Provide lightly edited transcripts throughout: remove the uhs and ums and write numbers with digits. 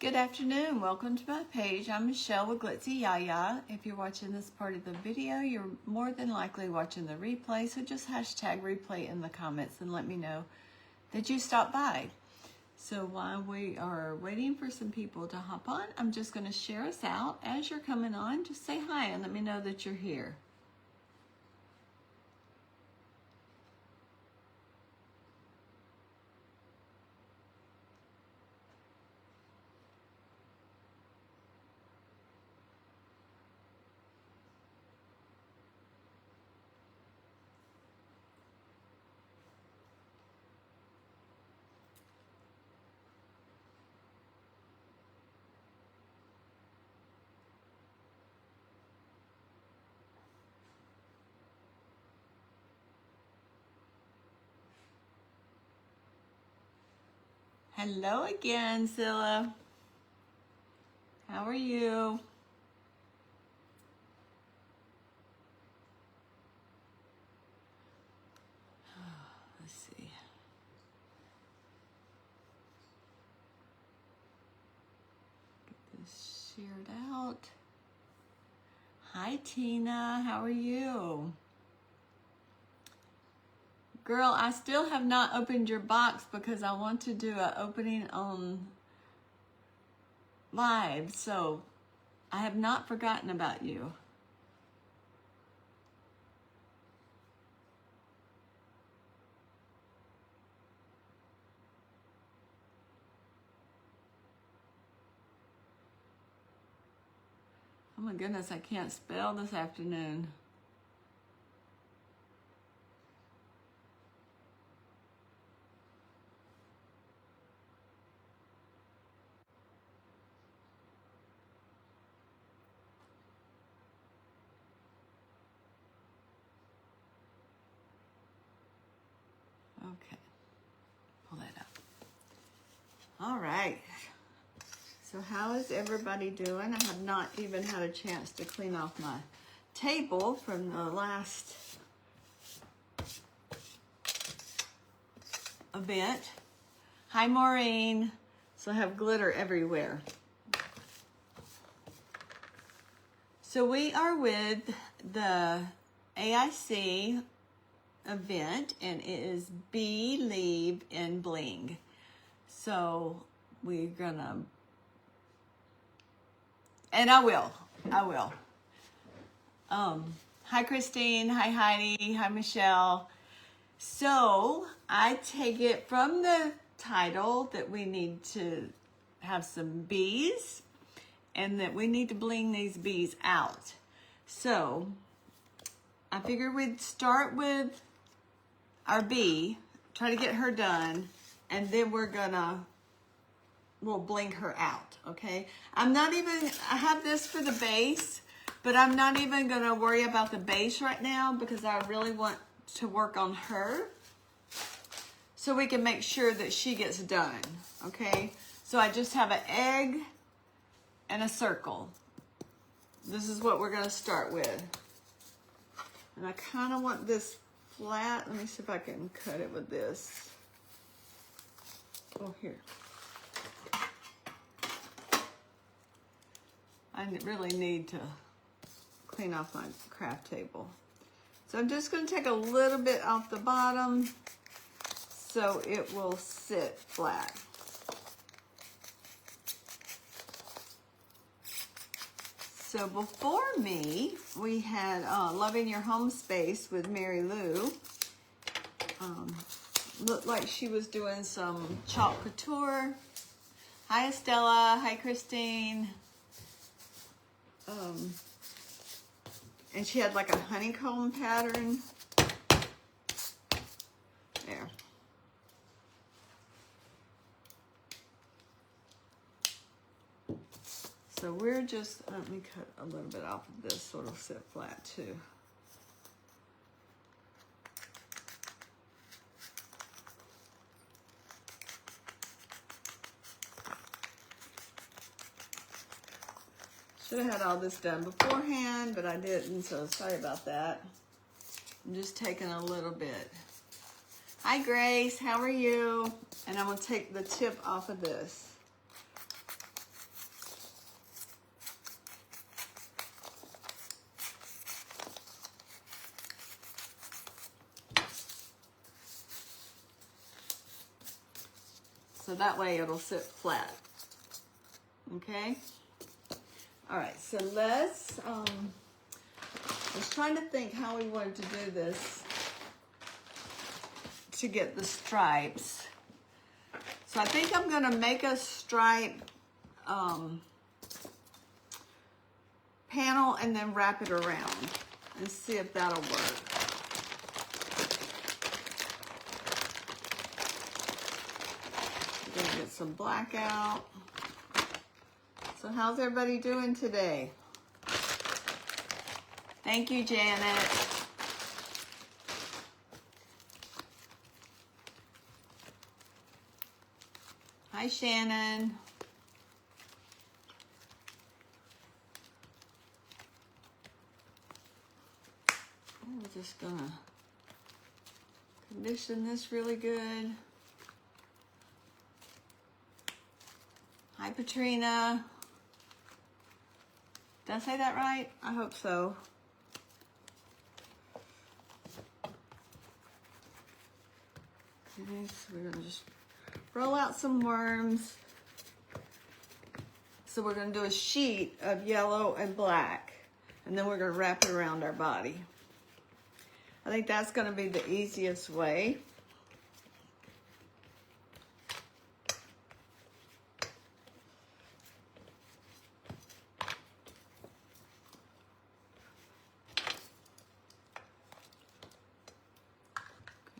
Good afternoon. Welcome to my page. I'm Michelle with Glitzy Yaya. If you're watching this part of the video, you're more than likely watching the replay, so just hashtag replay in the comments and let me know that you stopped by. So while we are waiting for some people to hop on, I'm just going to share us out. As you're coming on, just say hi and let me know that you're here. Hello again, Zilla. How are you? Let's see. Get this shared out. Hi, Tina. How are you? Girl, I still have not opened your box because I want to do an opening on live, so I have not forgotten about you. Oh my goodness, I can't spell this afternoon. Okay, pull that up. All right. So how is everybody doing? I have not even had a chance to clean off my table from the last event. Hi, Maureen. So I have glitter everywhere. So we are with the AIC event, and it is Believe in Bling. So we're gonna, and I will. Hi, Christine. Hi, Heidi. Hi, Michelle. So I take it from the title that we need to have some bees and that we need to bling these bees out. So I figured we'd start with our bee, try to get her done, and then we'll bling her out, okay? I have this for the base, but I'm not even gonna worry about the base right now because I really want to work on her so we can make sure that she gets done, okay? So I just have an egg and a circle. This is what we're gonna start with. And I kinda want this flat. Let me see if I can cut it with this. Oh, here. I really need to clean off my craft table. So I'm just going to take a little bit off the bottom so it will sit flat. So before me, we had Loving Your Home Space with Mary Lou. Looked like she was doing some chalk couture. Hi, Estella. Hi, Christine. And she had like a honeycomb pattern. There. So we're just, let me cut a little bit off of this so it'll sit flat too. Should have had all this done beforehand, but I didn't, so sorry about that. I'm just taking a little bit. Hi, Grace, how are you? And I'm gonna take the tip off of this. so that way it'll sit flat. Okay? All right, so let's, I was trying to think how we wanted to do this to get the stripes. So I think I'm gonna make a stripe panel and then wrap it around and see if that'll work. We're gonna get some black out. So how's everybody doing today? Thank you, Janet. Hi, Shannon. We're just gonna condition this really good. Hi, Patrina. Did I say that right? I hope so. Okay, so we're gonna just roll out some worms. So we're gonna do a sheet of yellow and black, and then we're gonna wrap it around our body. I think that's gonna be the easiest way.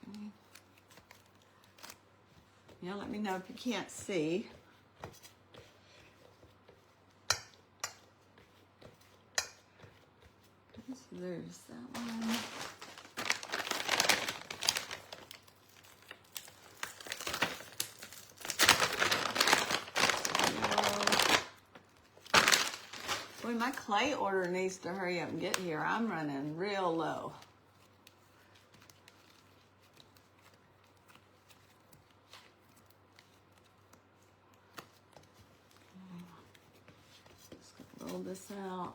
Okay. Yeah, let me know if you can't see. So there's that one. Boy, my clay order needs to hurry up and get here. I'm running real low. Just gonna roll this out.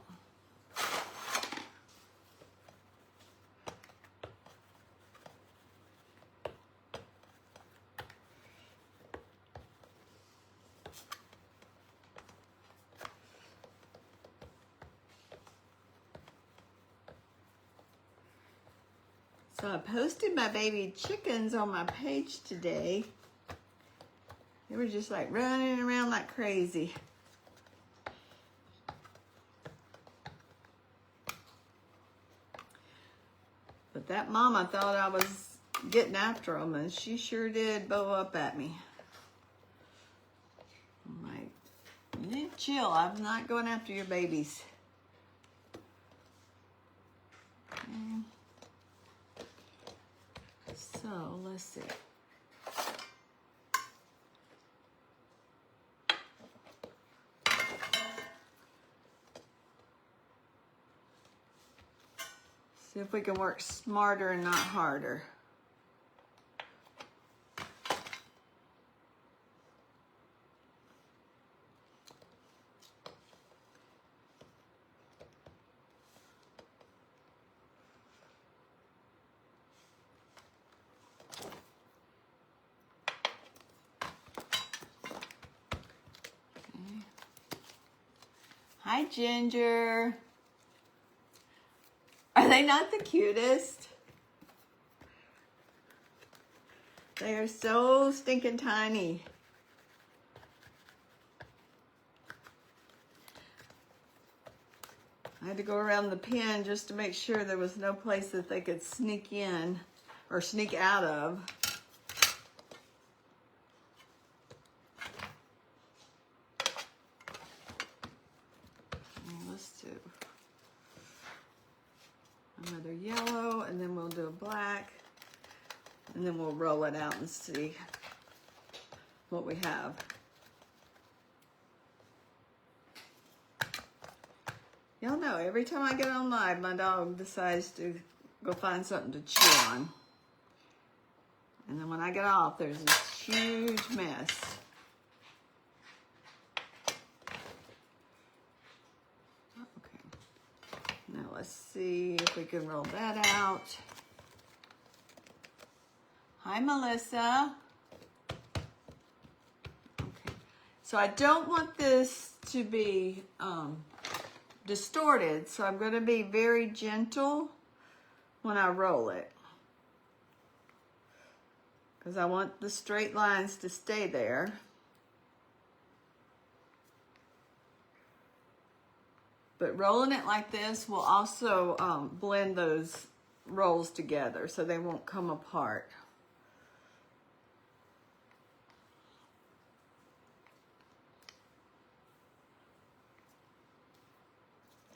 So I posted my baby chickens on my page today. They were just like running around like crazy. But that mama thought I was getting after them, and she sure did bow up at me. I'm like, you need to chill. I'm not going after your babies. Okay. So let's see. See if we can work smarter and not harder. Hi, Ginger. Are they not the cutest? They are so stinking tiny. I had to go around the pen just to make sure there was no place that they could sneak in or sneak out of. Let's do another yellow, and then we'll do a black, and then we'll roll it out and see what we have. Y'all know, every time I get on live, my dog decides to go find something to chew on. And then when I get off, there's this huge mess. Now let's see if we can roll that out. Hi, Melissa. So I don't want this to be distorted, so I'm going to be very gentle when I roll it, because I want the straight lines to stay there. But rolling it like this will also blend those rolls together so they won't come apart.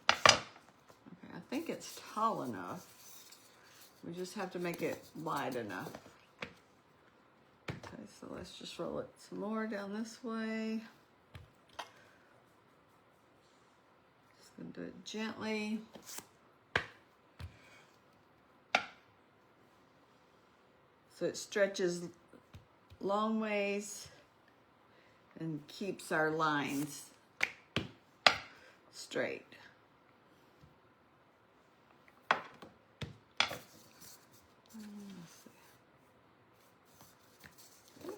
Okay, I think it's tall enough. We just have to make it wide enough. Okay, so let's just roll it some more down this way. Just gonna do it gently. So it stretches long ways and keeps our lines straight.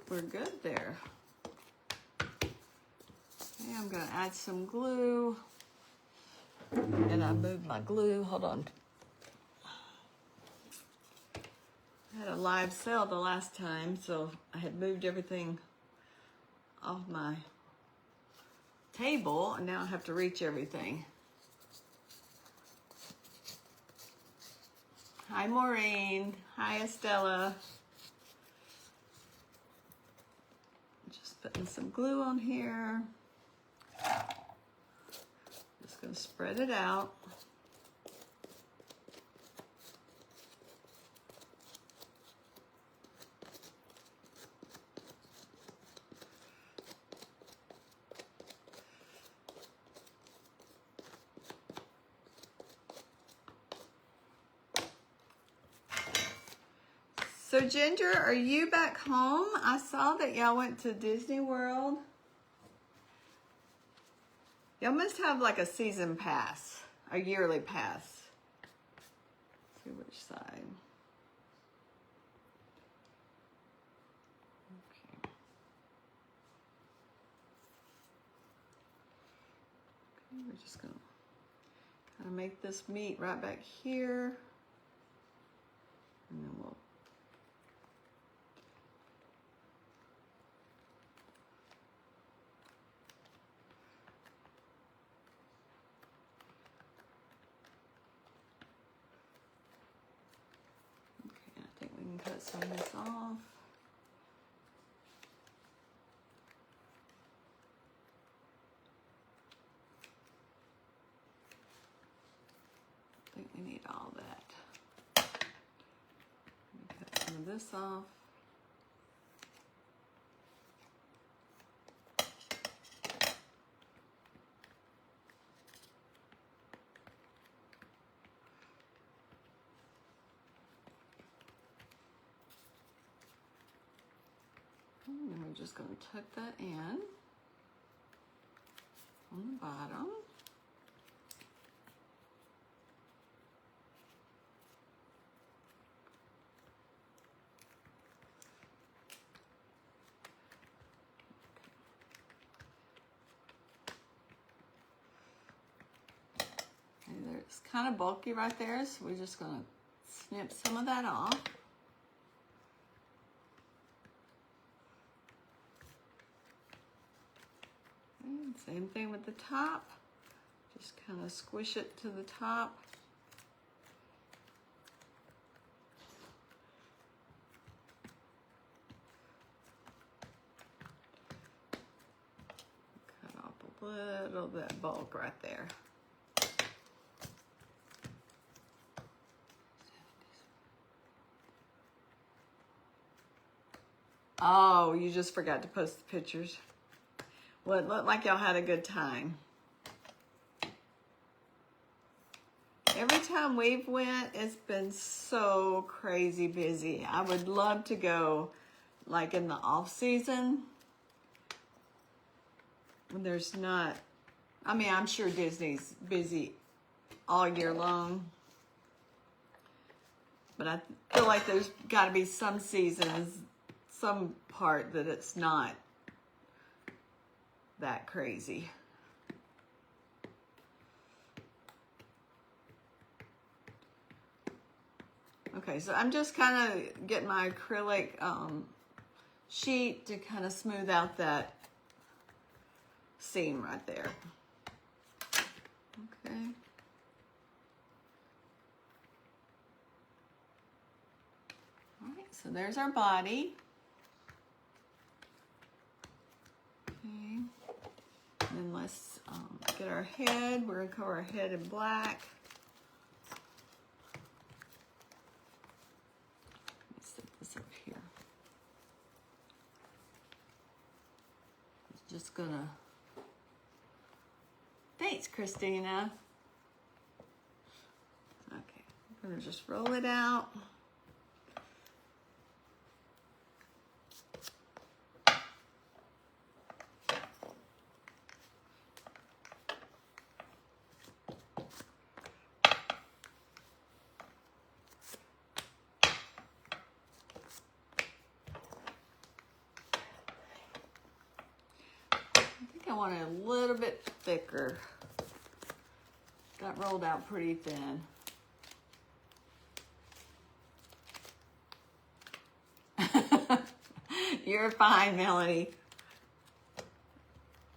We're good there. Okay, I'm gonna add some glue. And I moved my glue, hold on. I had a live sale the last time, so I had moved everything off my table, and now I have to reach everything. Hi, Maureen. Hi, Estella. Just putting some glue on here. Just gonna spread it out. So Ginger, are you back home? I saw that y'all went to Disney World. Y'all must have like a season pass, a yearly pass. Let's see which side. Okay. Okay, we're just gonna kind of make this meet right back here. And then we'll cut some of this off. I think we need all that. Cut some of this off. And then we're just going to tuck that in on the bottom. Okay, it's kind of bulky right there, so we're just going to snip some of that off. Same thing with the top. Just kind of squish it to the top. Cut off a little bit bulk right there. Oh, you just forgot to post the pictures. Well, it looked like y'all had a good time. Every time we've went, it's been so crazy busy. I would love to go like in the off season when there's not, I mean, I'm sure Disney's busy all year long, but I feel like there's got to be some seasons, some part that it's not that crazy. Okay, so I'm just kind of getting my acrylic sheet to kind of smooth out that seam right there. Okay. All right, so there's our body. Okay. And then let's get our head. We're gonna cover our head in black. Let's set this up here. Just gonna, thanks Christina. Okay, I'm gonna just roll it out. I want it a little bit thicker. Got rolled out pretty thin. You're fine, Melanie.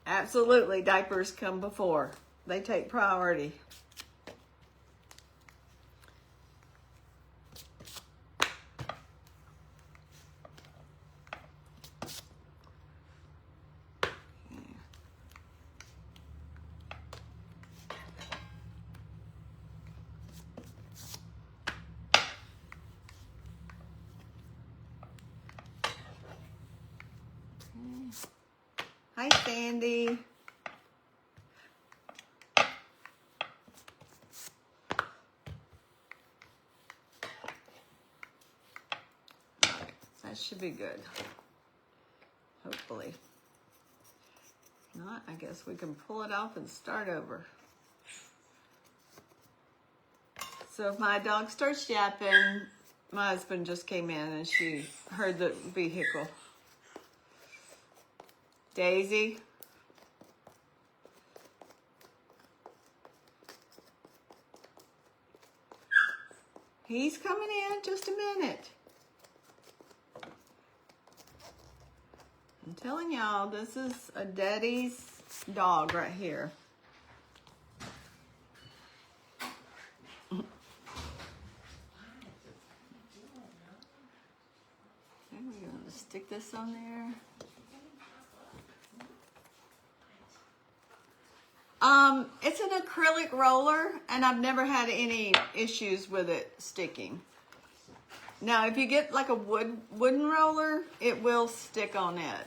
Absolutely, diapers come before. They take priority. Hi, Sandy. That should be good. Hopefully. If not, I guess we can pull it off and start over. So if my dog starts yapping, my husband just came in and she heard the vehicle. Daisy. He's coming in just a minute. I'm telling y'all, this is a daddy's dog right here. Okay, we're gonna stick this on there. It's an acrylic roller, and I've never had any issues with it sticking. Now, if you get like a wooden roller, it will stick on it.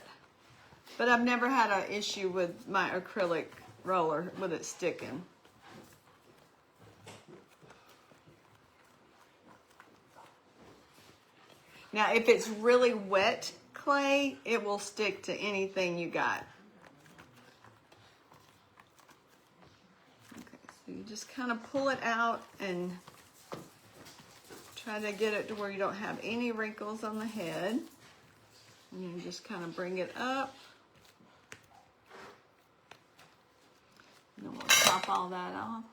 But I've never had an issue with my acrylic roller with it sticking. Now, if it's really wet clay, it will stick to anything you got. So you just kind of pull it out and try to get it to where you don't have any wrinkles on the head. And you just kind of bring it up. And then we'll pop all that off.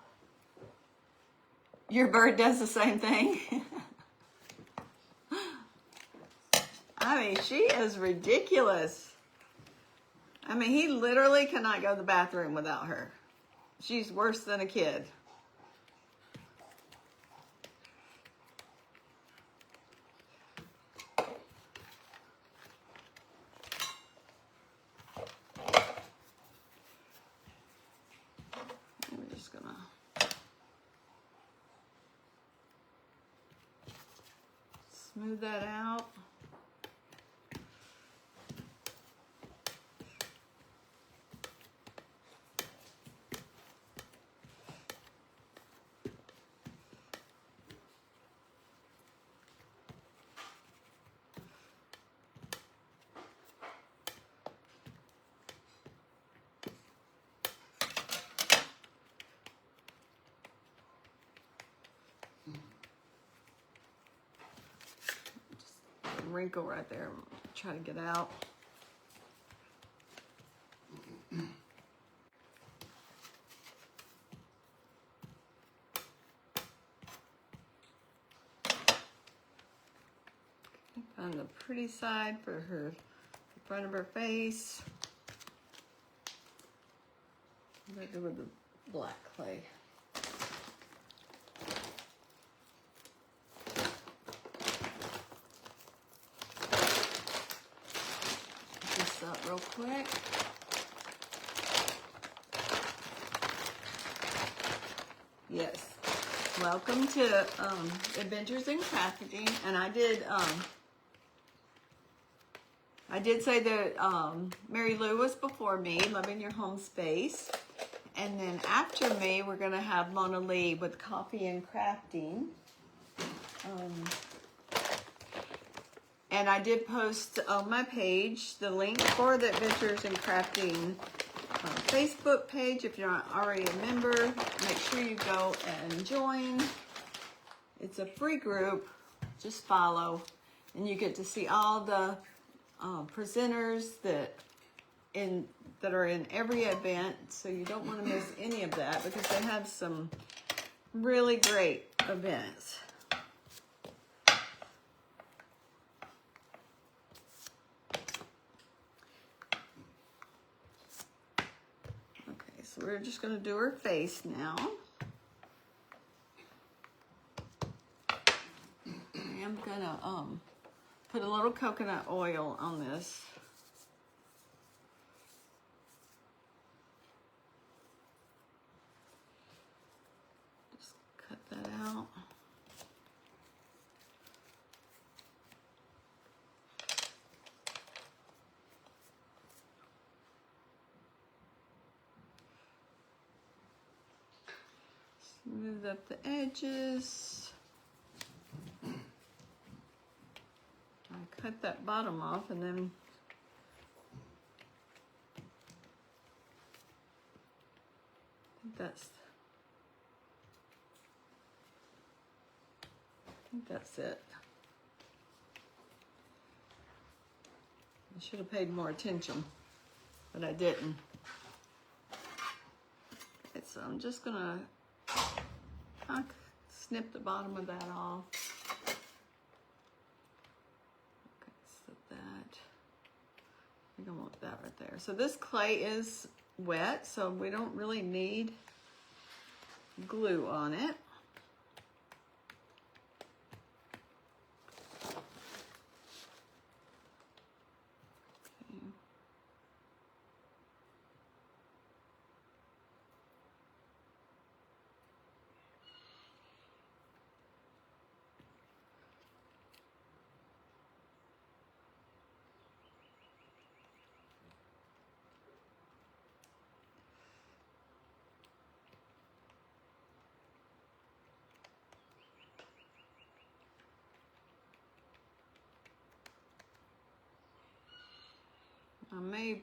Your bird does the same thing. I mean, she is ridiculous. I mean, he literally cannot go to the bathroom without her. She's worse than a kid. We're just gonna smooth that out. Wrinkle right there. Try to get out. on the pretty side for her, the front of her face. I'm gonna do with the black clay. Get this up real quick. Yes. Welcome to Adventures in Crafting, and I did say that Mary Lou was before me, Loving Your Home Space, and then after me we're gonna have Mona Lee with Coffee and Crafting, and I did post on my page the link for the Adventures in Crafting Facebook page. If you're not already a member, make sure you go and join. It's a free group. Just follow, and you get to see all the presenters that are in every event. So you don't want to miss any of that because they have some really great events. So we're just going to do her face now. I am going to put a little coconut oil on this. Just cut that out. Smooth up the edges. I cut that bottom off, and then I think that's it. I should have paid more attention, but I didn't. Okay, so I'm just gonna snip the bottom of that off. Okay, so that, I think I want that right there. So this clay is wet, so we don't really need glue on it. I may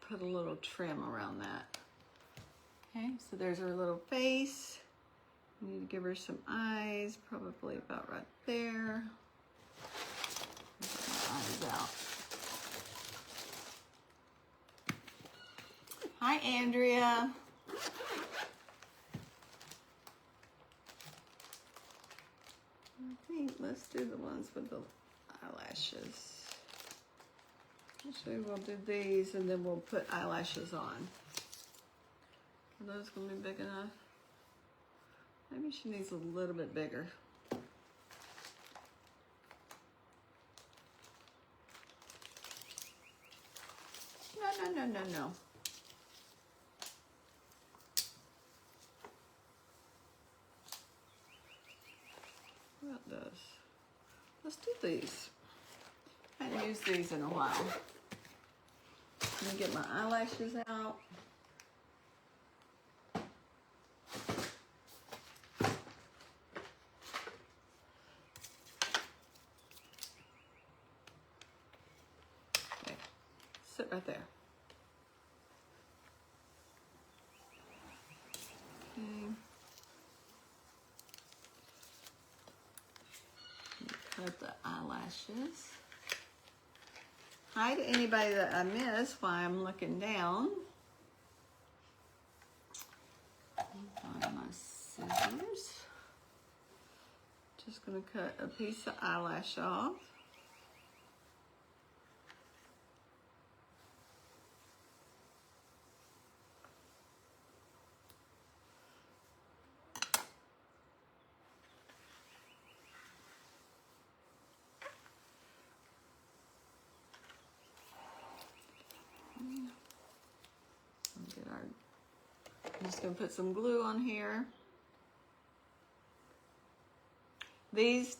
put a little trim around that. Okay, so there's her little face. We need to give her some eyes, probably about right there. Get my eyes out. Hi, Andrea. I think let's do the ones with the eyelashes. Actually, we'll do these and then we'll put eyelashes on. Are those going to be big enough? Maybe she needs a little bit bigger. No. That does. Let's do these. I haven't used these in a while. Let me get my eyelashes out. Okay, sit right there. Okay. Cut the eyelashes. Hi to anybody that I miss while I'm looking down. Find my scissors. Just going to cut a piece of eyelash off. I'm just going to put some glue on here. These,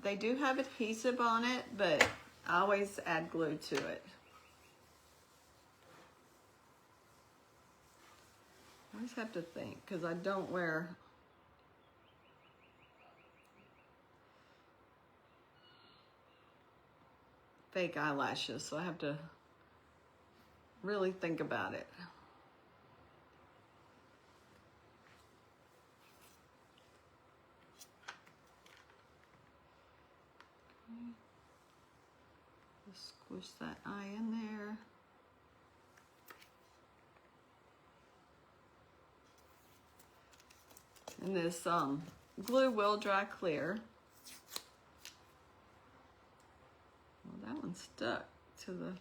they do have adhesive on it, but I always add glue to it. I always have to think, because I don't wear fake eyelashes, so I have to really think about it. Okay. Just squish that eye in there. And this glue will dry clear. Well, that one stuck to the...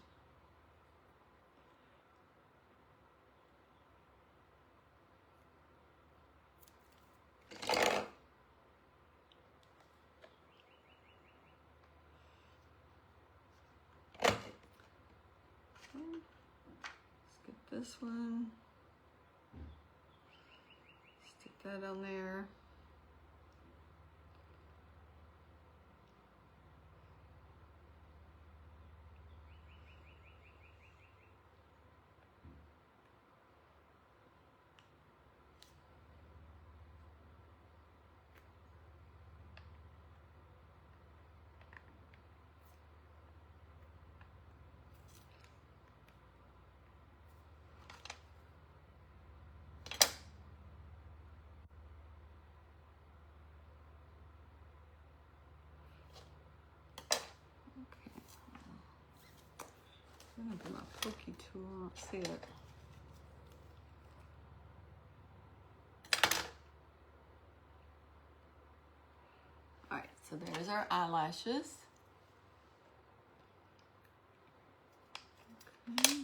Let's get this one. Stick that on there. I'm gonna put my pokey tool, I don't see it. Alright, so there's our eyelashes. Okay.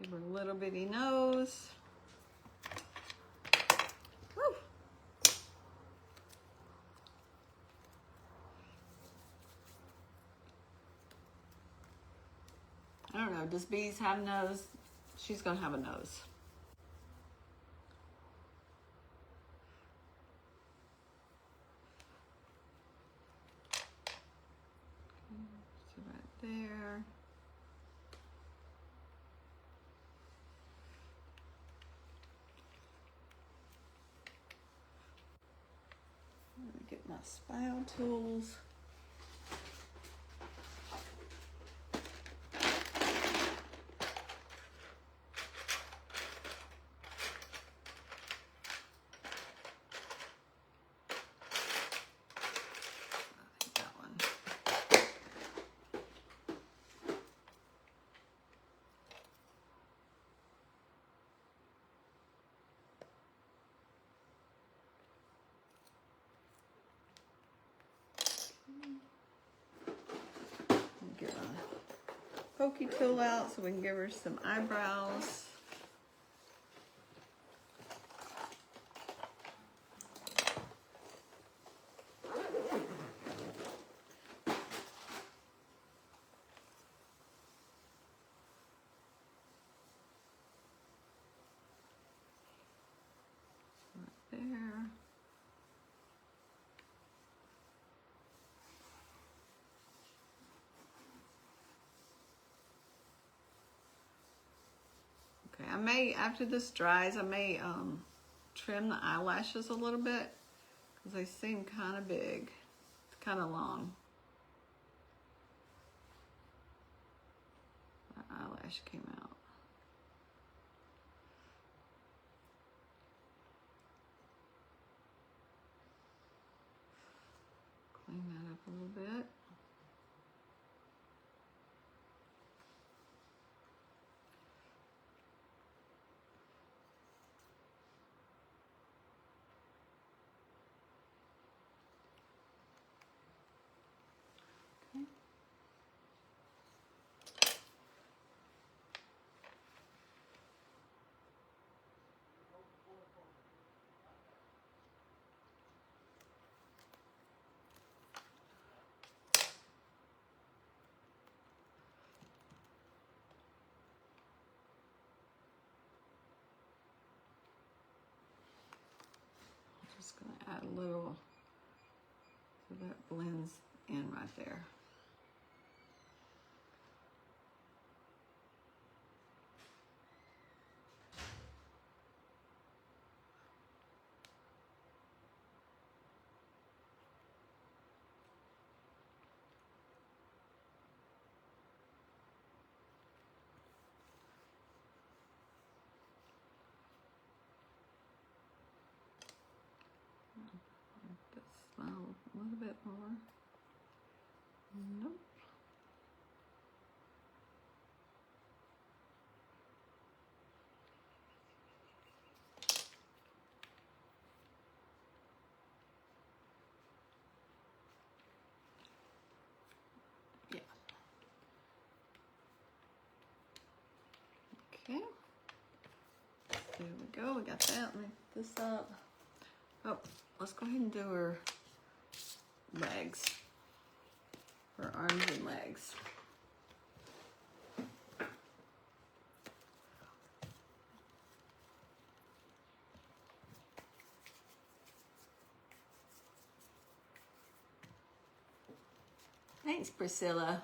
Give her a little bitty nose. Woo. I don't know, does Bees have a nose? She's gonna have a nose. So right there. I'm gonna get my spile tools. Get my pokey tool out so we can give her some eyebrows. Right there. Okay, I may, after this dries, I may trim the eyelashes a little bit because they seem kind of big, kind of long. The eyelash came out. Clean that up a little bit. in right there. Smile a little bit more. Nope. Yeah. Okay. There we go. We got that. Let me put this up. Oh, let's go ahead and do her legs. Her arms and legs. Thanks, Priscilla.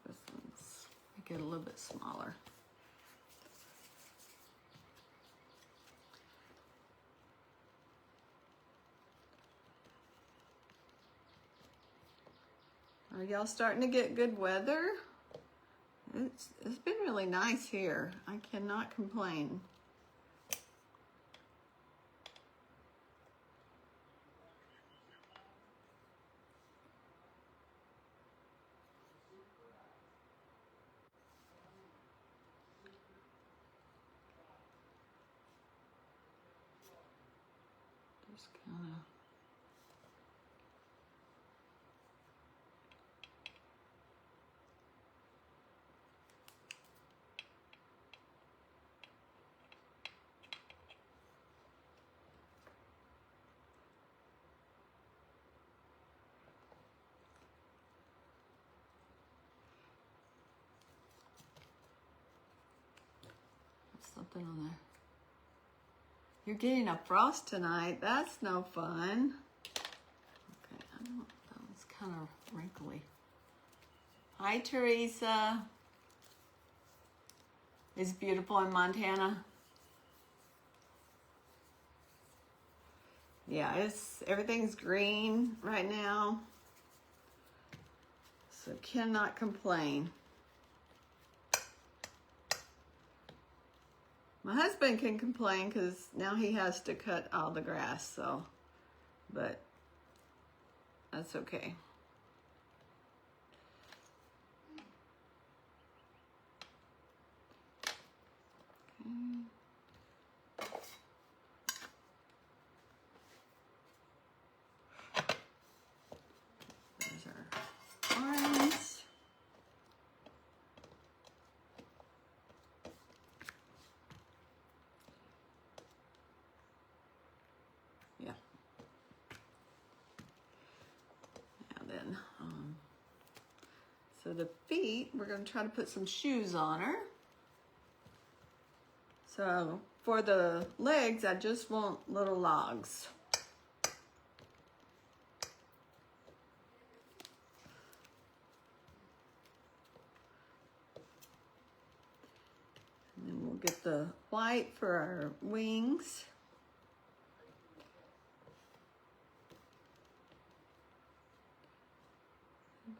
This one's make it a little bit smaller. Are y'all starting to get good weather? It's been really nice here. I cannot complain. Just kind of. Something on there. You're getting a frost tonight. That's no fun. Okay, I don't. That one's kind of wrinkly. Hi, Teresa. It's beautiful in Montana. Yeah, everything's green right now, so cannot complain. My husband can complain because now he has to cut all the grass, so, but that's okay. Okay. There's our arms. Yeah. And then, so the feet, we're going to try to put some shoes on her. So for the legs, I just want little logs. And then we'll get the white for our wings.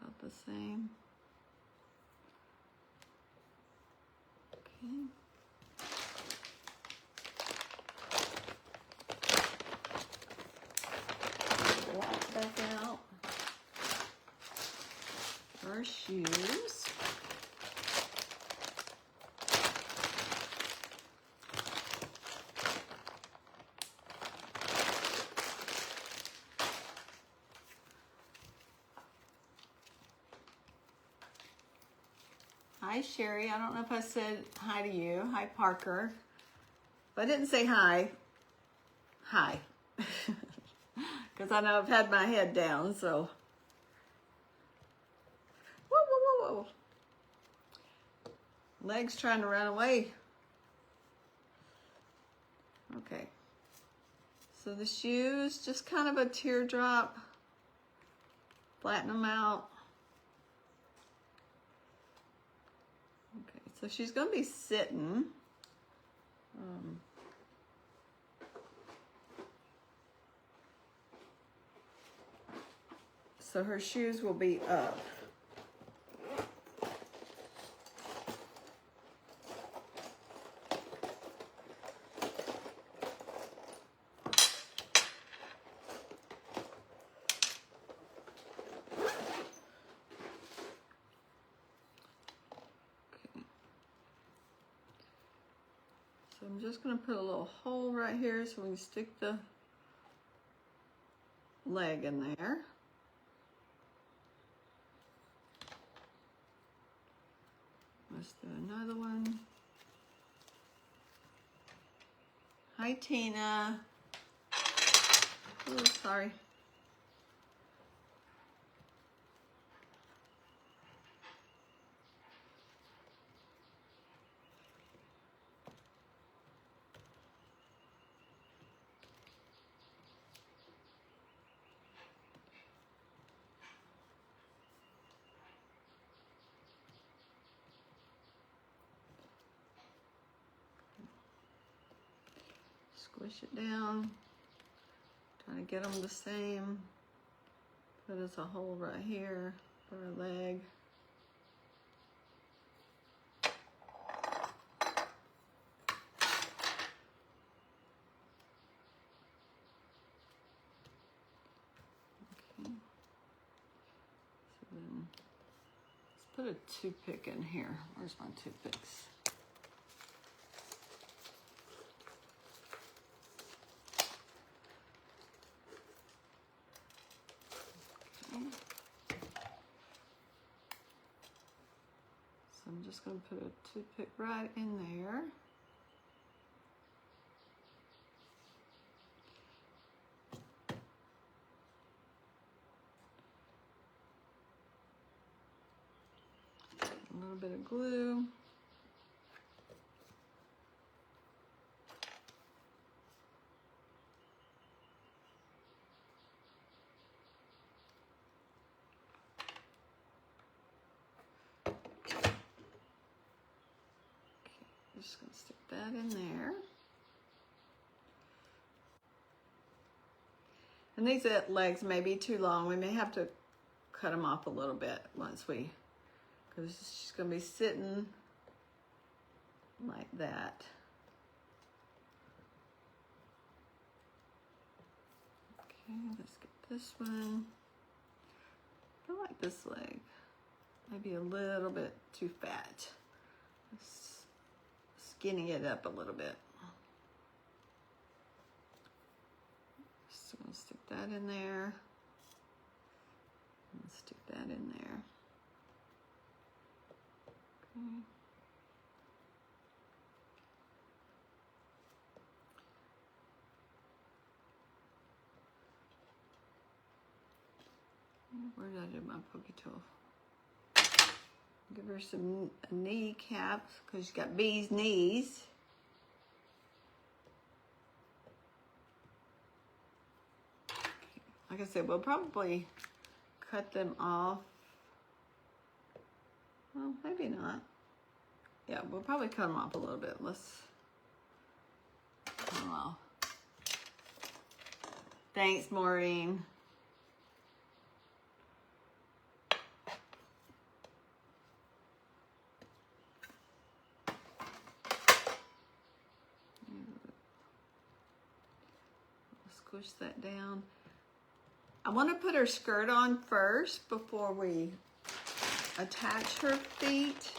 About the same. Okay. Black back out. Our shoes. Hi, Sherry. I don't know if I said hi to you. Hi, Parker. If I didn't say hi, hi. Because I know I've had my head down, so. Whoa, whoa, whoa, whoa. Leg's trying to run away. Okay. So the shoes, just kind of a teardrop. Flatten them out. Okay, so she's going to be sitting. So her shoes will be up. So I'm just going to put a little hole right here so we can stick the leg in there. Let's do another one. Hi, Tina. Oh, sorry. Squish it down. Trying to get them the same. Put us a hole right here for our leg. Okay. So then let's put a toothpick in here. Where's my toothpicks? So I'm just going to put a toothpick right in there. A little bit of glue. Just going to stick that in there. And these legs may be too long. We may have to cut them off a little bit once we, because she's going to be sitting like that. Okay, let's get this one. I like this leg. Maybe a little bit too fat. Let's skinny it up a little bit. Just gonna stick that in there. And stick that in there. Okay. Where did I do my pokey tool? Give her some kneecaps because she's got Bee's knees. Like I said, we'll probably cut them off. Well, maybe not. Yeah, we'll probably cut them off a little bit. Let's cut them off. Thanks, Maureen. Squish that down. I want to put her skirt on first before we attach her feet.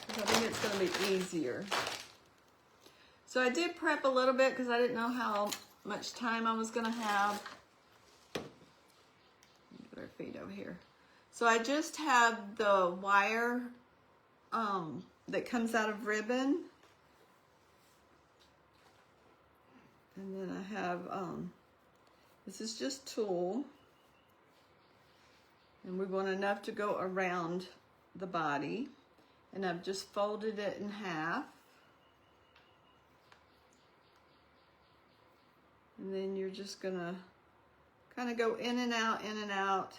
I think it's going to be easier. So I did prep a little bit because I didn't know how much time I was going to have. Let me put her feet over here. So I just have the wire that comes out of ribbon. And then I have, this is just tulle. And we want enough to go around the body. And I've just folded it in half. And then you're just gonna kind of go in and out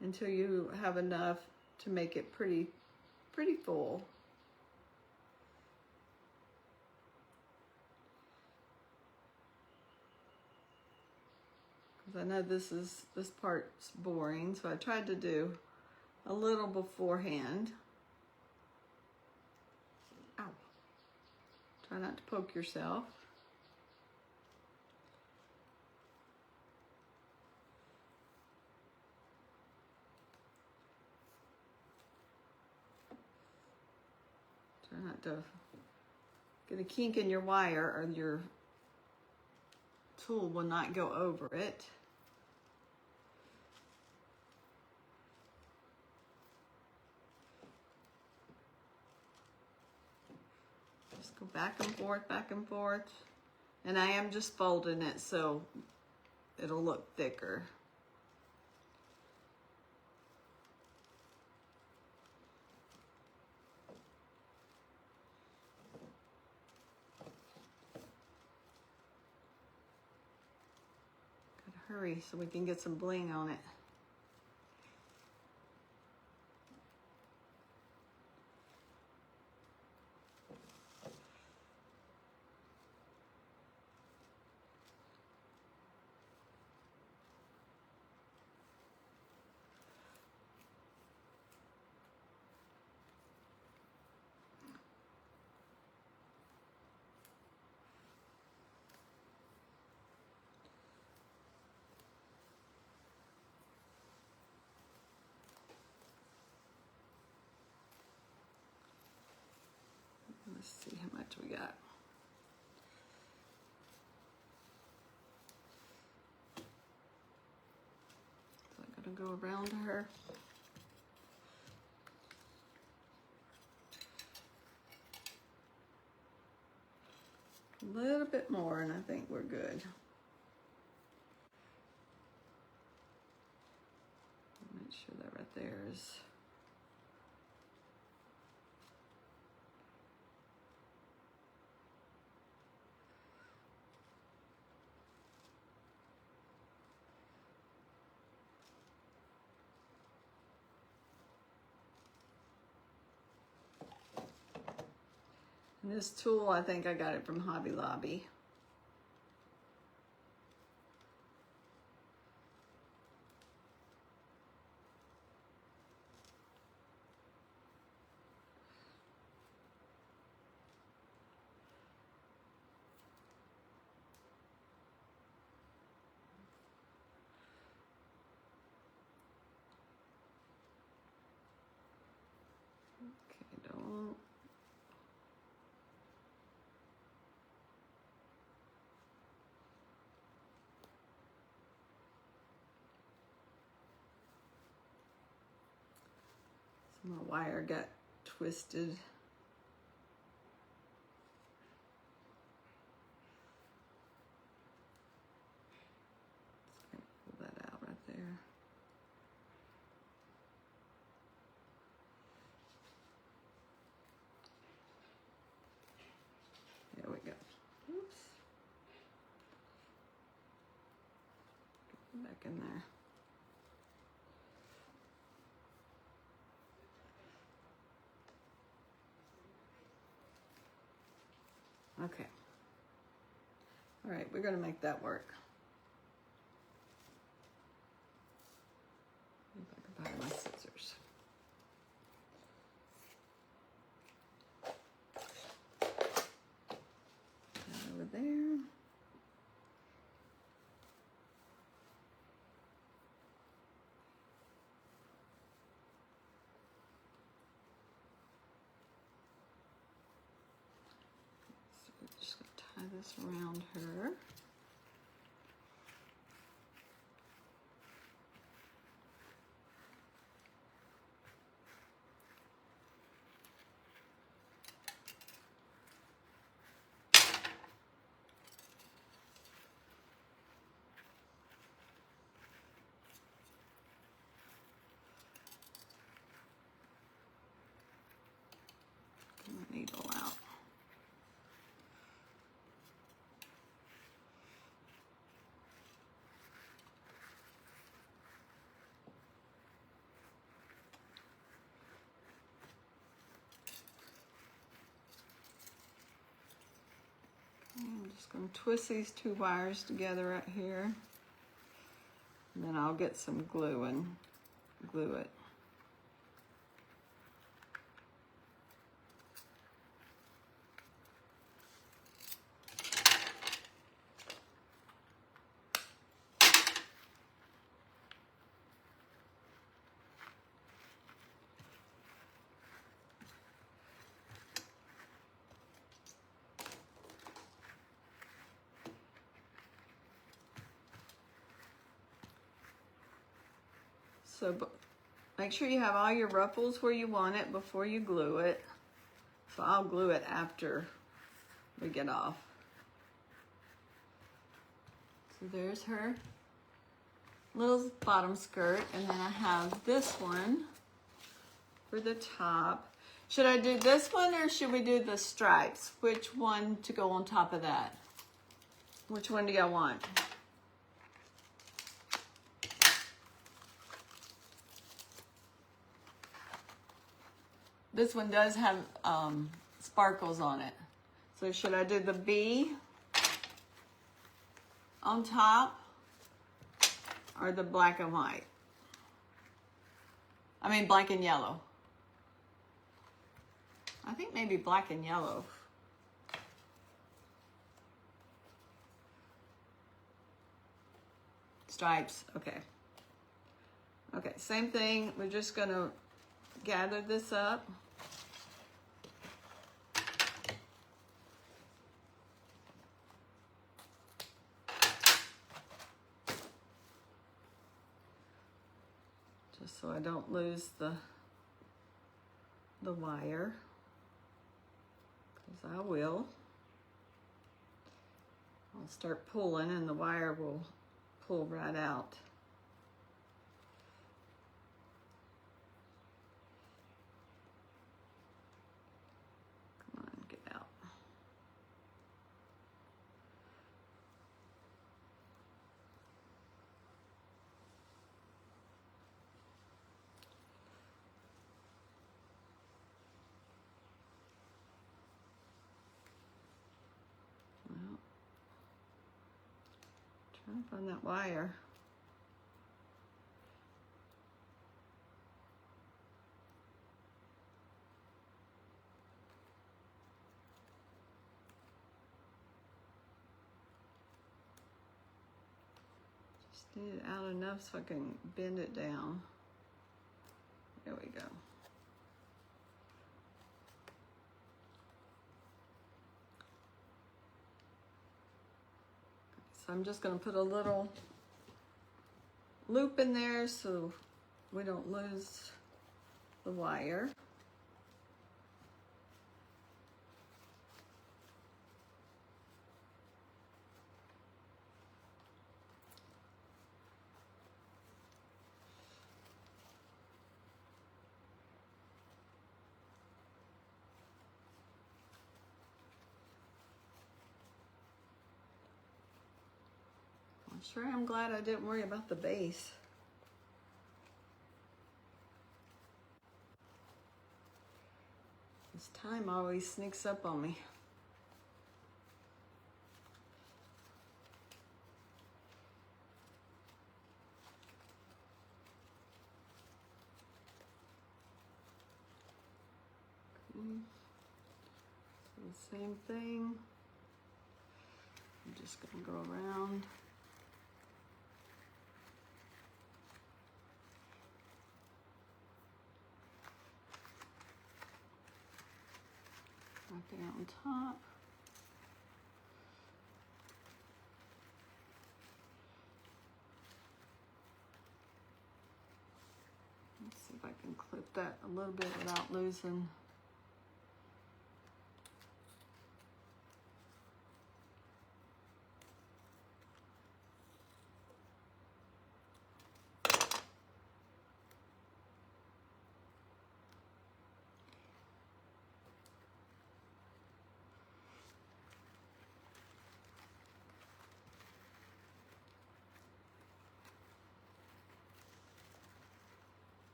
until you have enough to make it pretty full. Because I know this part's boring, so I tried to do a little beforehand. Ow. Try not to poke yourself. Try not to get a kink in your wire or your tool will not go over it. Just go back and forth, back and forth. And I am just folding it so it'll look thicker. Hurry so we can get some bling on it. Let's see how much we got. So I'm gonna go around her. A little bit more and I think we're good. Make sure that right there is. And this tool, I think I got it from Hobby Lobby. Okay, don't. My wire got twisted. Pull that out right there. There we go. Oops. Get back in there. Okay. All right, we're gonna make that work. If I can buy my scissors. Over there. Just gonna tie this around her. Gonna twist these two wires together right here. And then I'll get some glue and glue it. So make sure you have all your ruffles where you want it before you glue it. So I'll glue it after we get off. So there's her little bottom skirt, and then I have this one for the top. Should I do this one or should we do the stripes? Which one to go on top of that? Which one do y'all want? This one does have sparkles on it. So should I do the bee on top or the black and white? I mean black and yellow. I think maybe black and yellow. Stripes, okay. Okay, same thing. We're just gonna gather this up. Just so I don't lose the wire, because I will. I'll start pulling and the wire will pull right out. Come on, get out. Well, trying to find that wire. Need it out enough so I can bend it down. There we go. So I'm just going to put a little loop in there so we don't lose the wire. Sure, I'm glad I didn't worry about the base. This time always sneaks up on me. Okay. So the same thing. I'm just going to go around. Right there on top. Let's see if I can clip that a little bit without losing.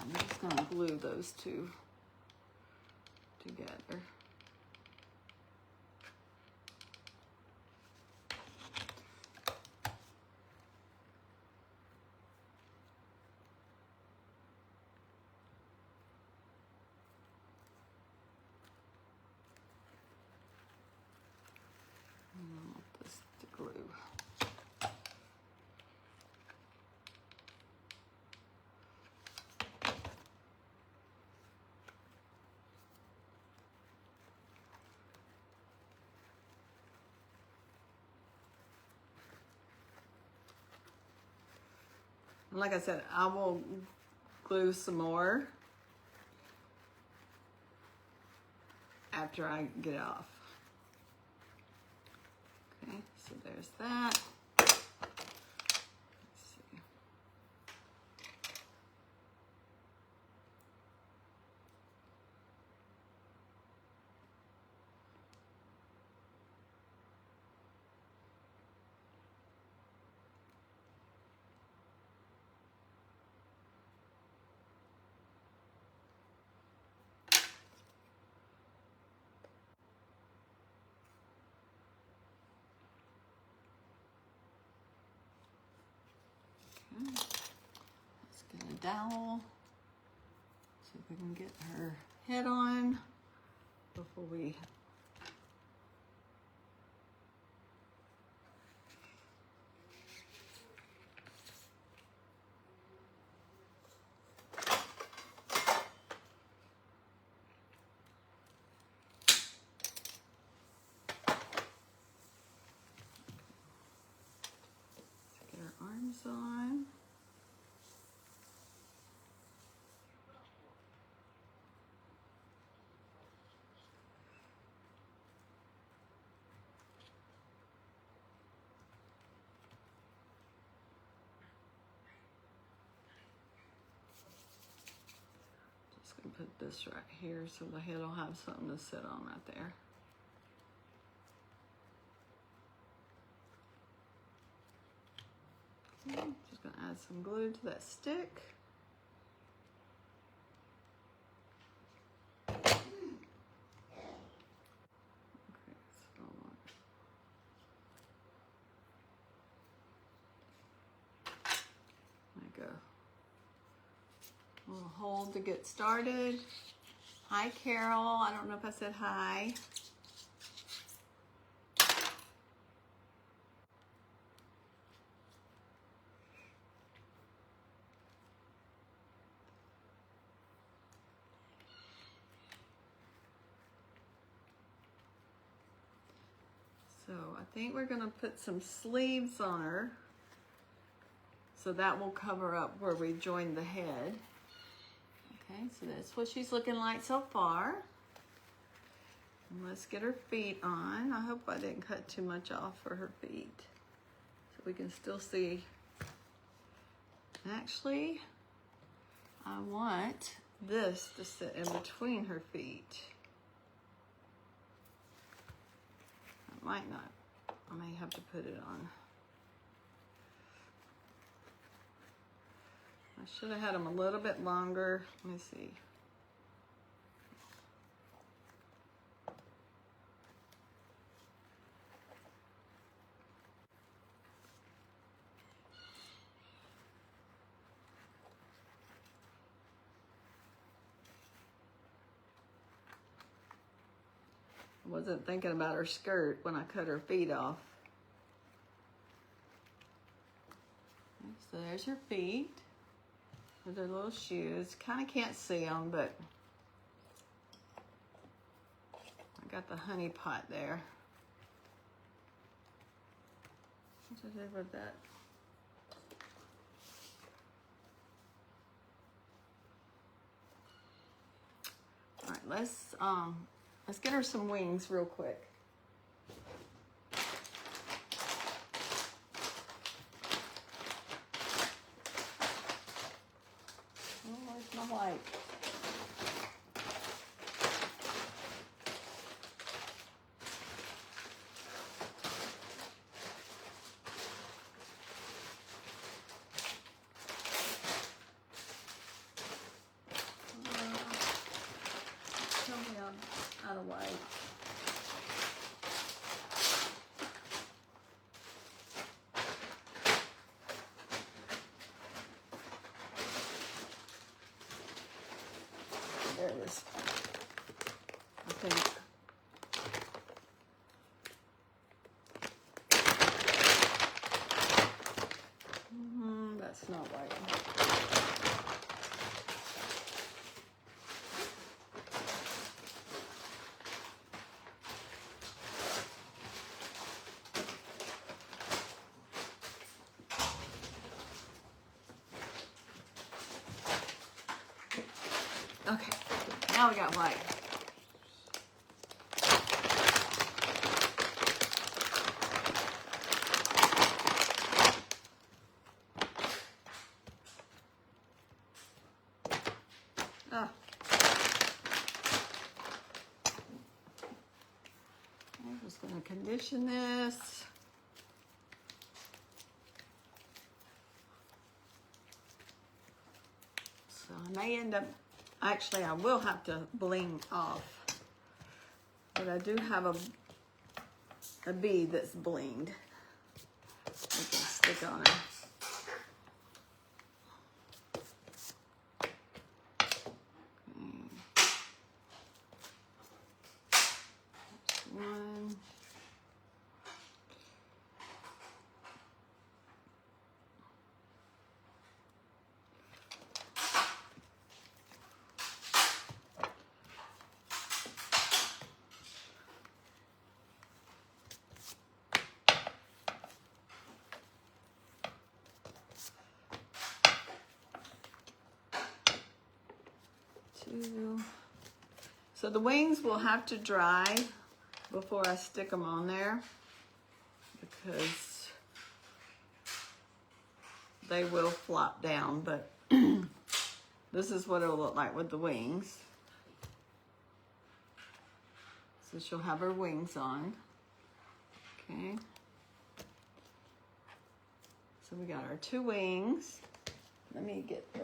I'm just going to glue those two This to glue. And like I said, I will glue some more after I get it off. Okay, so there's that. Let's see. Okay. Let's get a dowel. See if we can get her head on before we get her arms on. Just gonna put this right here so the head will have something to sit on right there. Okay, just gonna add some glue to that stick. Okay, so like a little hold to get started. Hi, Carol. I don't know if I said hi. So I think we're gonna put some sleeves on her. So that will cover up where we joined the head. Okay, so that's what she's looking like so far. And let's get her feet on. I hope I didn't cut too much off for her feet. So we can still see. Actually, I want this to sit in between her feet. I might not. I may have to put it on. I should have had them a little bit longer. Let me see. I wasn't thinking about her skirt when I cut her feet off. Okay, so there's her feet with her little shoes. Kind of can't see them, but I got the honey pot there. What did I do with that? All right, let's get her some wings real quick. Oh, where's my white? Tell me I'm out of white. Okay, now we got white. Oh. I'm just going to condition this. So I may end up, actually I will have to bling off, but I do have a bead that's blinged. We can stick on it. One. Two. So the wings will have to dry before I stick them on there because they will flop down, but this is what it'll look like with the wings. So she'll have her wings on. Okay. So we got our 2 wings. Let me get the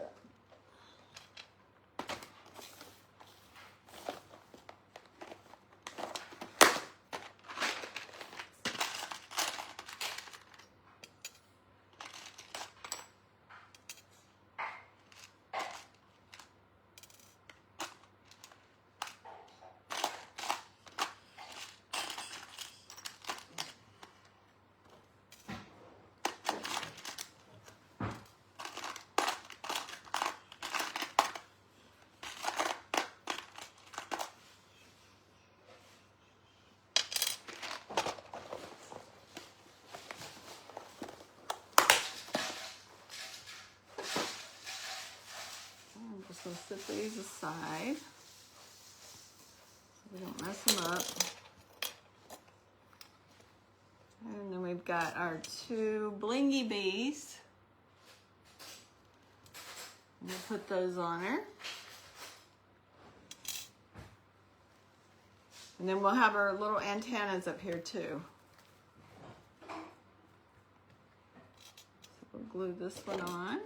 I'm just going to set these aside so we don't mess them up. And then we've got our 2 Bling Bees. We'll put those on her. And then we'll have our little antennas up here too. So we'll glue this one on.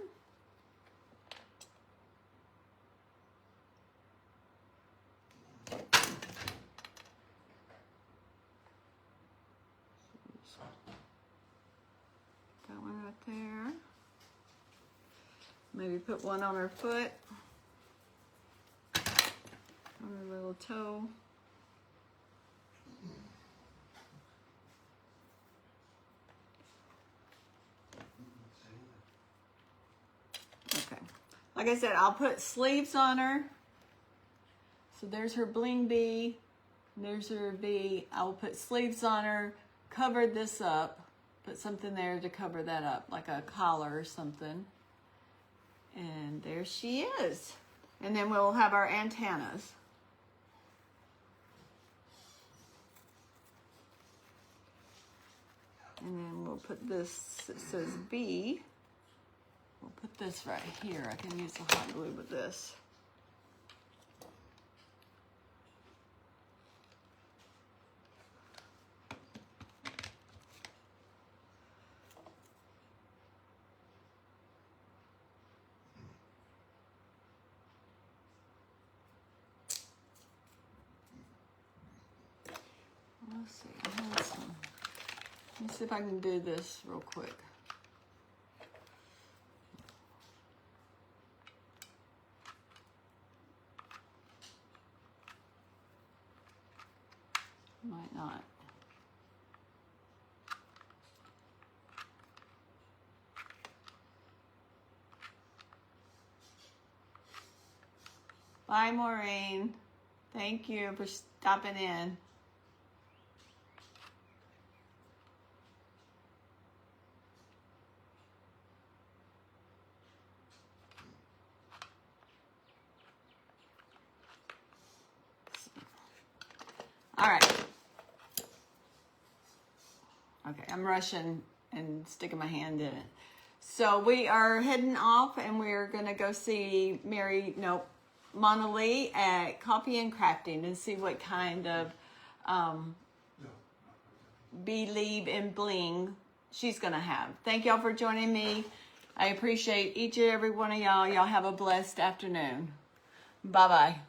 That one right there. Maybe put one on her foot, on her little toe. Okay. Like I said, I'll put sleeves on her. So there's her Bling Bee. There's her bee. I will put sleeves on her, cover this up, put something there to cover that up, like a collar or something. And there she is. And then we'll have our antennas. And then we'll put this, it says B. We'll put this right here. I can use the hot glue with this. Let's see, I have some. Let me see if I can do this real quick. Might not. Bye, Maureen. Thank you for stopping in. All right. Okay, I'm rushing and sticking my hand in it. So we are heading off, and we're going to go see Mona Lee at Coffee and Crafting and see what kind of Believe in Bling she's going to have. Thank y'all for joining me. I appreciate each and every one of y'all. Y'all have a blessed afternoon. Bye-bye.